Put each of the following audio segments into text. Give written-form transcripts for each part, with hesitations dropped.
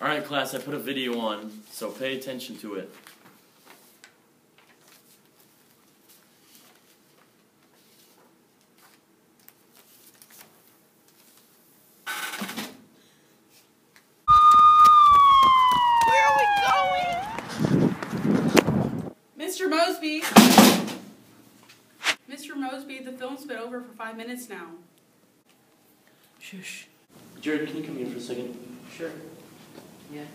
Alright class, I put a video on, so pay attention to it. Where are we going? Mr. Mosby! Mr. Mosby, the film's been over for 5 minutes now. Shush. Jared, can you come here for a second? Sure. Yeah.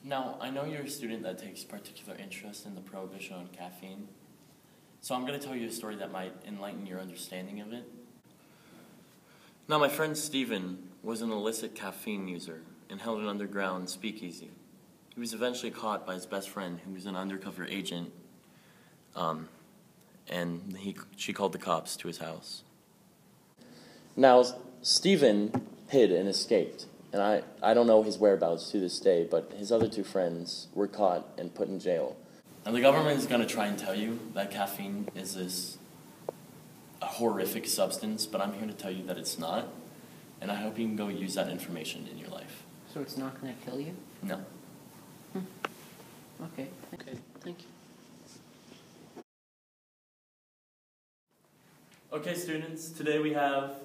Now, I know you're a student that takes particular interest in the prohibition on caffeine, so I'm going to tell you a story that might enlighten your understanding of it. Now, my friend Steven was an illicit caffeine user and held an underground speakeasy. He was eventually caught by his best friend, who was an undercover agent, and she called the cops to his house. Now, Steven hid and escaped, and I don't know his whereabouts to this day, but his other two friends were caught and put in jail. Now, the government is going to try and tell you that caffeine is a horrific substance, but I'm here to tell you that it's not, and I hope you can go use that information in your life. So it's not going to kill you? No. Okay. Okay, thank you. Okay, students, today we have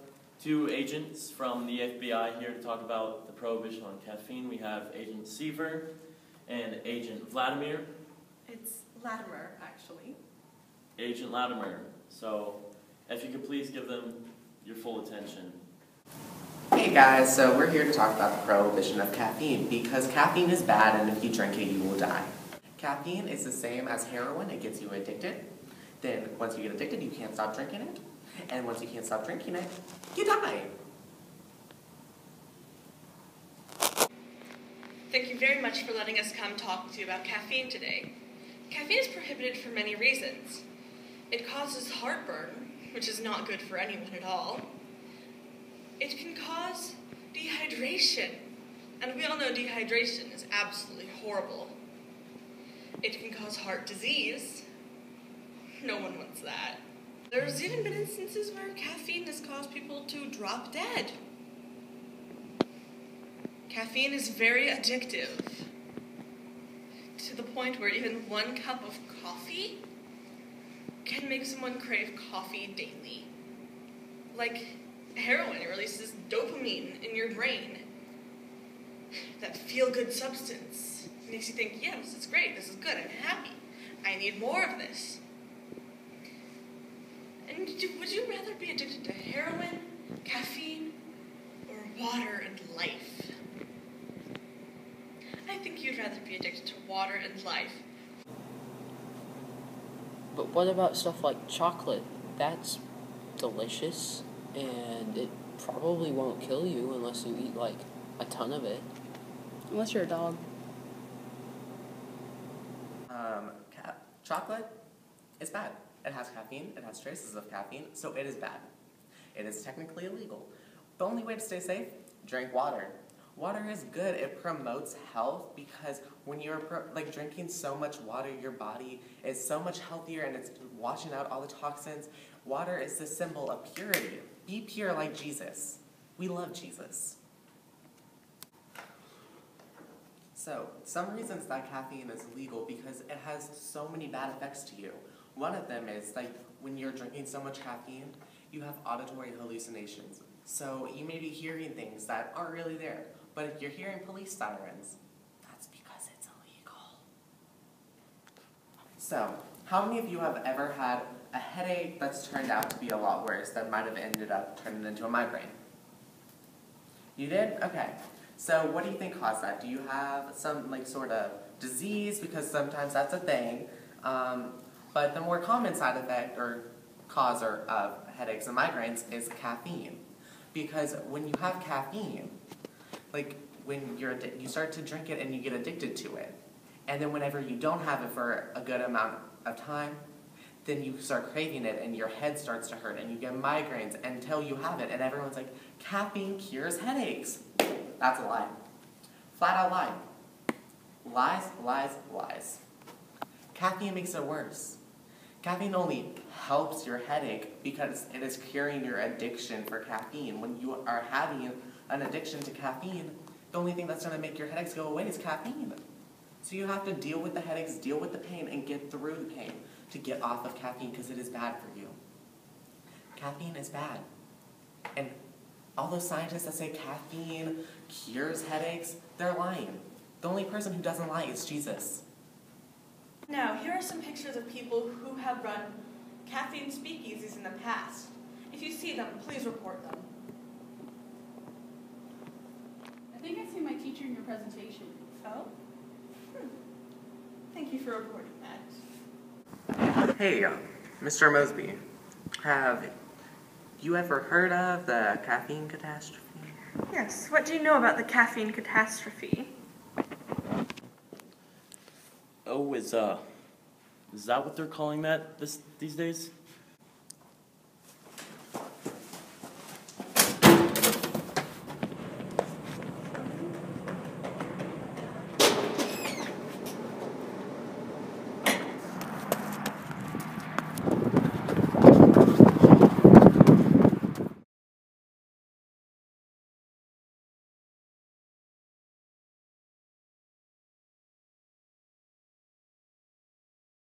two agents from the FBI here to talk about the prohibition on caffeine. We have Agent Seaver and Agent Vladimir. It's Latimer, actually. Agent Latimer. So, if you could please give them your full attention. Hey guys, so we're here to talk about the prohibition of caffeine because caffeine is bad and if you drink it, you will die. Caffeine is the same as heroin. It gets you addicted. Then once you get addicted, you can't stop drinking it. And once you can't stop drinking it, you die. Thank you very much for letting us come talk to you about caffeine today. Caffeine is prohibited for many reasons. It causes heartburn, which is not good for anyone at all. It can cause dehydration, and we all know dehydration is absolutely horrible. It can cause heart disease. No one wants that. There's even been instances where caffeine has caused people to drop dead. Caffeine is very addictive, to the point where even 1 cup of coffee can make someone crave coffee daily. Like heroin, it releases dopamine in your brain. That feel-good substance. It makes you think, yeah, this is great, this is good, I'm happy. I need more of this. And would you rather be addicted to heroin, caffeine, or water and life? I think you'd rather be addicted to water and life. But what about stuff like chocolate? That's delicious, and it probably won't kill you unless you eat, like, a ton of it. Unless you're a dog. Chocolate is bad. It has caffeine, it has traces of caffeine, so it is bad. It is technically illegal. The only way to stay safe, drink water. Water is good. It promotes health because when you're drinking so much water, your body is so much healthier and it's washing out all the toxins. Water is the symbol of purity. Be pure like Jesus. We love Jesus. So, some reasons that caffeine is illegal because it has so many bad effects to you. One of them is, like, when you're drinking so much caffeine, you have auditory hallucinations. So, you may be hearing things that aren't really there. But if you're hearing police sirens, that's because it's illegal. So, how many of you have ever had a headache that's turned out to be a lot worse that might have ended up turning into a migraine? You did? Okay. So what do you think caused that? Do you have some sort of disease? Because sometimes that's a thing. But the more common side effect or cause of headaches and migraines is caffeine. Because when you have caffeine, when you start to drink it and you get addicted to it, and then whenever you don't have it for a good amount of time, then you start craving it and your head starts to hurt and you get migraines until you have it, and everyone's like, caffeine cures headaches. That's a lie. Flat out lie. Lies, lies, lies. Caffeine makes it worse. Caffeine only helps your headache because it is curing your addiction for caffeine. When you are having an addiction to caffeine, The only thing that's going to make your headaches go away is caffeine. So you have to deal with the headaches, deal with the pain, and get through the pain to get off of caffeine because it is bad for you. Caffeine is bad. And all those scientists that say caffeine cures headaches, they're lying. The only person who doesn't lie is Jesus. Now, here are some pictures of people who have run caffeine speakeasies in the past. If you see them, please report them. I think I see my teacher in your presentation. Oh? Thank you for reporting that. Hey, Mr. Mosby, have you ever heard of the caffeine catastrophe? Yes, what do you know about the caffeine catastrophe? Oh, is that what they're calling that these days?